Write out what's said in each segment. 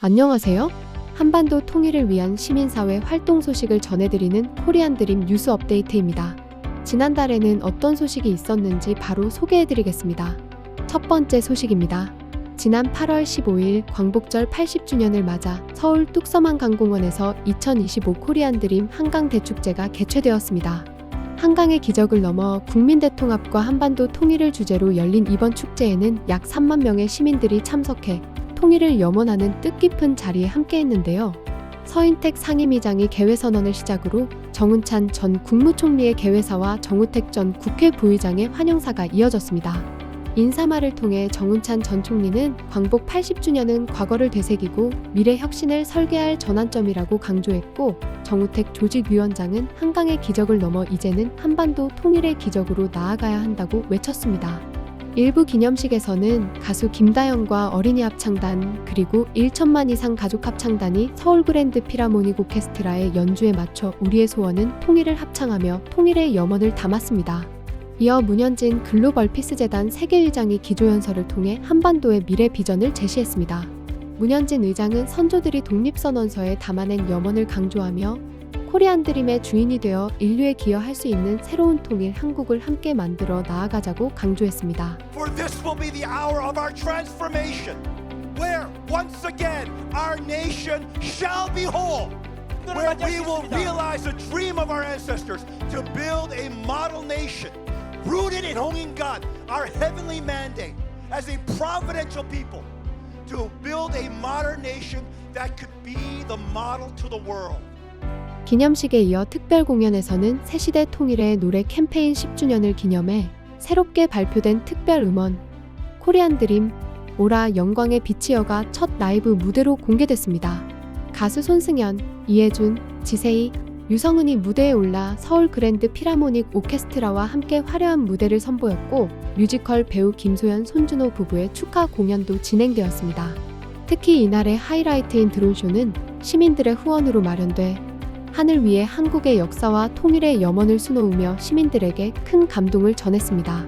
안녕하세요. 한반도 통일을 위한 시민사회 활동 소식을 전해드리는 코리안 드림 뉴스 업데이트입니다. 지난달에는 어떤 소식이 있었는지 바로 소개해드리겠습니다. 첫 번째 소식입니다. 지난 8월 15일 광복절 80주년을 맞아 서울 뚝섬한강공원에서 2025 코리안 드림 한강 대축제가 개최되었습니다. 한강의 기적을 넘어 국민 대통합과 한반도 통일을 주제로 열린 이번 축제에는 약 3만 명의 시민들이 참석해 통일을 염원하는 뜻깊은 자리에 함께했는데요. 서인택 상임위장이 개회선언을 시작으로 정운찬 전 국무총리의 개회사와 정우택 전 국회 부의장의 환영사가 이어졌습니다. 인사말을 통해 정운찬 전 총리는 광복 80주년은 과거를 되새기고 미래 혁신을 설계할 전환점이라고 강조했고, 정우택 조직위원장은 한강의 기적을 넘어 이제는 한반도 통일의 기적으로 나아가야 한다고 외쳤습니다. 일부 기념식에서는 가수 김다영과 어린이 합창단 그리고 1천만 이상 가족 합창단이 서울 그랜드 필하모닉 오케스트라의 연주에 맞춰 우리의 소원은 통일을 합창하며 통일의 염원을 담았습니다. 이어 문현진 글로벌 피스재단 세계의장이 기조연설을 통해 한반도의 미래 비전을 제시했습니다. 문현진 의장은 선조들이 독립선언서에 담아낸 염원을 강조하며 코리안 드림의 주인이 되어 인류에 기여할 수 있는 새로운 통일 한국을 함께 만들어 나아가자고 강조했습니다. For this will be the hour of our transformation, where once again our nation shall be whole, where we will realize the dream of our ancestors to build a model nation rooted in 홍인간, our heavenly mandate as a providential people, to build a modern nation that could be the model to the world. 기념식에 이어 특별 공연에서는 새시대 통일의 노래 캠페인 10주년을 기념해 새롭게 발표된 특별 음원 코리안 드림 오라 영광의 빛이여가 첫 라이브 무대로 공개됐습니다. 가수 손승연, 이혜준, 지세희, 유성은이 무대에 올라 서울 그랜드 필하모닉 오케스트라와 함께 화려한 무대를 선보였고, 뮤지컬 배우 김소연, 손준호 부부의 축하 공연도 진행되었습니다. 특히 이날의 하이라이트인 드론쇼는 시민들의 후원으로 마련돼 하늘 위에 한국의 역사와 통일의 염원을 수놓으며 시민들에게 큰 감동을 전했습니다.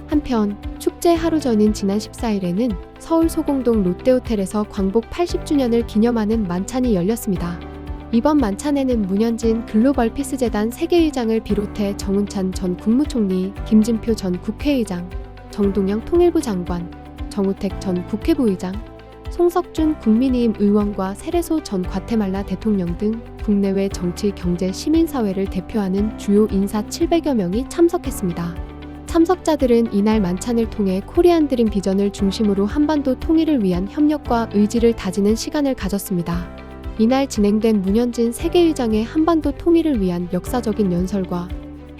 한편 축제 하루 전인 지난 14일에는 서울 소공동 롯데호텔에서 광복 80주년을 기념하는 만찬이 열렸습니다. 이번 만찬에는 문현진 글로벌 피스재단 세계의장을 비롯해 정운찬 전 국무총리, 김진표 전 국회의장, 정동영 통일부 장관, 정우택 전 국회부의장, 송석준 국민의힘 의원과 세레소 전 과테말라 대통령 등 국내외 정치, 경제, 시민사회를 대표하는 주요 인사 700여 명이 참석했습니다. 참석자들은 이날 만찬을 통해 코리안 드림 비전을 중심으로 한반도 통일을 위한 협력과 의지를 다지는 시간을 가졌습니다. 이날 진행된 문현진 세계의장의 한반도 통일을 위한 역사적인 연설과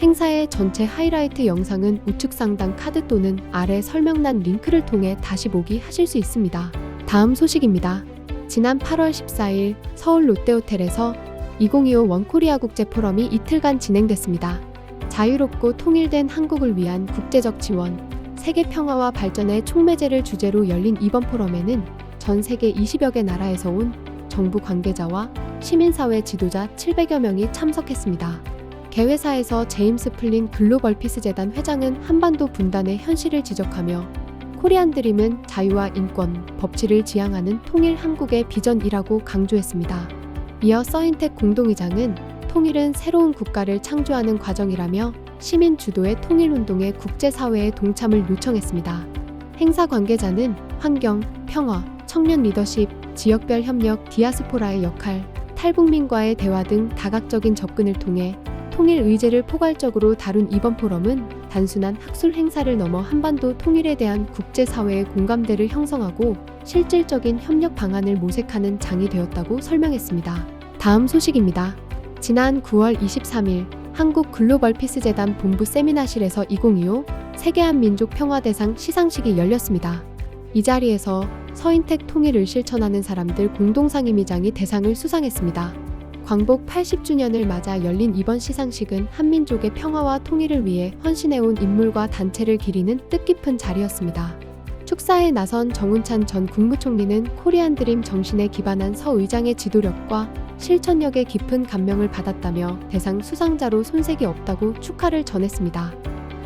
행사의 전체 하이라이트 영상은 우측 상단 카드 또는 아래 설명란 링크를 통해 다시 보기 하실 수 있습니다. 다음 소식입니다. 지난 8월 14일 서울 롯데호텔에서 2025 원코리아 국제포럼이 이틀간 진행됐습니다. 자유롭고 통일된 한국을 위한 국제적 지원, 세계 평화와 발전의 촉매제를 주제로 열린 이번 포럼에는 전 세계 20여 개 나라에서 온 정부 관계자와 시민사회 지도자 700여 명이 참석했습니다. 개회사에서 제임스 플린 글로벌 피스재단 회장은 한반도 분단의 현실을 지적하며 코리안 드림은 자유와 인권, 법치를 지향하는 통일 한국의 비전이라고 강조했습니다. 이어 서인택 공동의장은 통일은 새로운 국가를 창조하는 과정이라며 시민 주도의 통일운동에 국제사회의 동참을 요청했습니다. 행사 관계자는 환경, 평화, 청년 리더십, 지역별 협력, 디아스포라의 역할, 탈북민과의 대화 등 다각적인 접근을 통해 통일 의제를 포괄적으로 다룬 이번 포럼은 단순한 학술 행사를 넘어 한반도 통일에 대한 국제사회의 공감대를 형성하고 실질적인 협력 방안을 모색하는 장이 되었다고 설명했습니다. 다음 소식입니다. 지난 9월 23일 한국 글로벌 피스재단 본부 세미나실에서 2025 세계한 민족 평화대상 시상식이 열렸습니다. 이 자리에서 서인택 통일을 실천하는 사람들 공동상임위장이 대상을 수상했습니다. 광복 80주년을 맞아 열린 이번 시상식은 한민족의 평화와 통일을 위해 헌신해온 인물과 단체를 기리는 뜻깊은 자리였습니다. 축사에 나선 정운찬 전 국무총리는 코리안 드림 정신에 기반한 서 의장의 지도력과 실천력에 깊은 감명을 받았다며 대상 수상자로 손색이 없다고 축하를 전했습니다.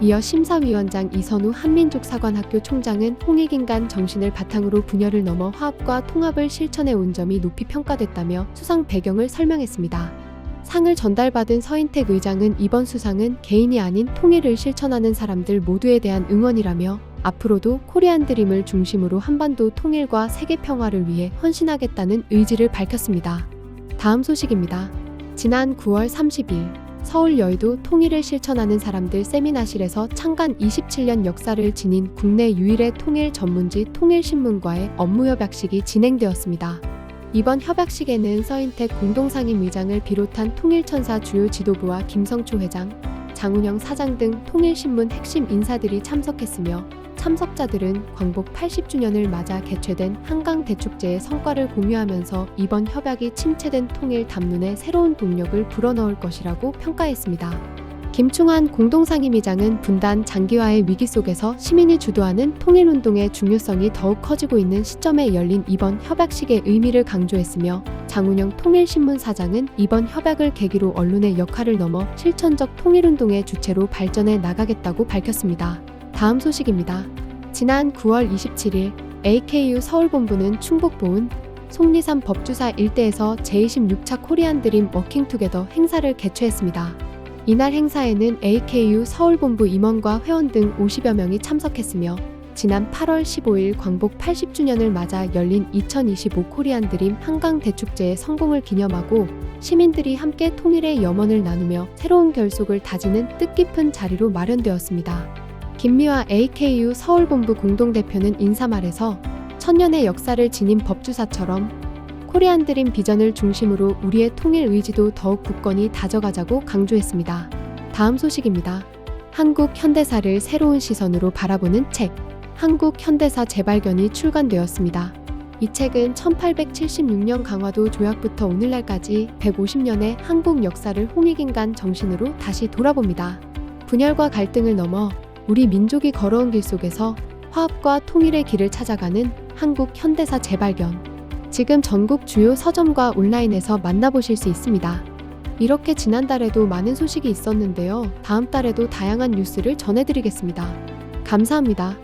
이어 심사위원장 이선우 한민족사관학교 총장은 홍익인간 정신을 바탕으로 분열을 넘어 화합과 통합을 실천해 온 점이 높이 평가됐다며 수상 배경을 설명했습니다. 상을 전달받은 서인택 의장은 이번 수상은 개인이 아닌 통일을 실천하는 사람들 모두에 대한 응원이라며 앞으로도 코리안 드림을 중심으로 한반도 통일과 세계 평화를 위해 헌신하겠다는 의지를 밝혔습니다. 다음 소식입니다. 지난 9월 30일 서울 여의도 통일을 실천하는 사람들 세미나실에서 창간 27년 역사를 지닌 국내 유일의 통일 전문지 통일신문과의 업무협약식이 진행되었습니다. 이번 협약식에는 서인택 공동상임의장을 비롯한 통일천사 주요 지도부와 김성초 회장, 장운영 사장 등 통일신문 핵심 인사들이 참석했으며 참석자들은 광복 80주년을 맞아 개최된 한강대축제의 성과를 공유하면서 이번 협약이 침체된 통일 담론에 새로운 동력을 불어넣을 것이라고 평가했습니다. 김충환 공동상임의장은 분단 장기화의 위기 속에서 시민이 주도하는 통일운동의 중요성이 더욱 커지고 있는 시점에 열린 이번 협약식의 의미를 강조했으며 장운영 통일신문 사장은 이번 협약을 계기로 언론의 역할을 넘어 실천적 통일운동의 주체로 발전해 나가겠다고 밝혔습니다. 다음 소식입니다. 지난 9월 27일 AKU 서울본부는 충북보은 속리산 법주사 일대에서 제26차 코리안 드림 워킹투게더 행사를 개최했습니다. 이날 행사에는 AKU 서울본부 임원과 회원 등 50여 명이 참석했으며 지난 8월 15일 광복 80주년을 맞아 열린 2025 코리안 드림 한강대축제의 성공을 기념하고 시민들이 함께 통일의 염원을 나누며 새로운 결속을 다지는 뜻깊은 자리로 마련되었습니다. 김미화 AKU 서울본부 공동대표는 인사말에서 천년의 역사를 지닌 법주사처럼 코리안 드림 비전을 중심으로 우리의 통일 의지도 더욱 굳건히 다져가자고 강조했습니다. 다음 소식입니다. 한국 현대사를 새로운 시선으로 바라보는 책, 한국 현대사 재발견이 출간되었습니다. 이 책은 1876년 강화도 조약부터 오늘날까지 150년의 한국 역사를 홍익인간 정신으로 다시 돌아봅니다. 분열과 갈등을 넘어 우리 민족이 걸어온 길 속에서 화합과 통일의 길을 찾아가는 한국 현대사 재발견. 지금 전국 주요 서점과 온라인에서 만나보실 수 있습니다. 이렇게 지난달에도 많은 소식이 있었는데요. 다음 달에도 다양한 뉴스를 전해드리겠습니다. 감사합니다.